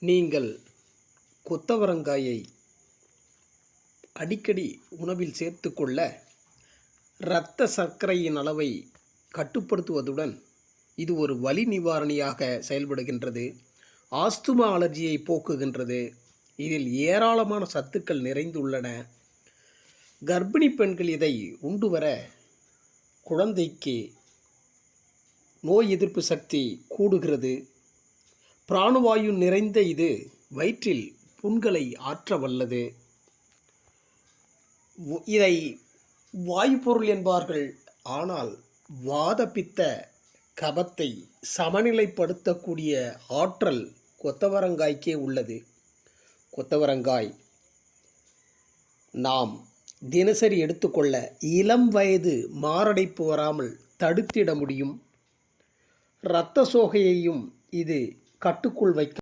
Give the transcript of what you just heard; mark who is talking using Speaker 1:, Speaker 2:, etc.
Speaker 1: நீங்கள் கொத்தவரங்காயை அடிக்கடி உணவில் சேர்த்துக்கொள்ள இரத்த சர்க்கரையின் அளவை கட்டுப்படுத்துவதுடன் இது ஒரு வலி நிவாரணியாக செயல்படுகின்றது. ஆஸ்துமா அலர்ஜியை போக்குகின்றது. இதில் ஏராளமான சத்துக்கள் நிறைந்துள்ளன. கர்ப்பிணி பெண்கள் இதை உண்டு வர குழந்தைக்கு நோய் எதிர்ப்பு சக்தி கூடுகிறது. பிராணவாயு நிறைந்த இது வயிற்றில் புண்களை ஆற்ற வல்லது. இதை வாயுப்பொருள் என்பார்கள். ஆனால் வாதப்பித்த கபத்தை சமநிலைப்படுத்தக்கூடிய ஆற்றல் கொத்தவரங்காய்க்கே உள்ளது. கொத்தவரங்காய் நாம் தினசரி எடுத்துக்கொள்ள இளம் வயது மாரடைப்பு வராமல் தடுத்திட முடியும். இரத்த சோகையையும் இது கட்டுக்குள் வைக்க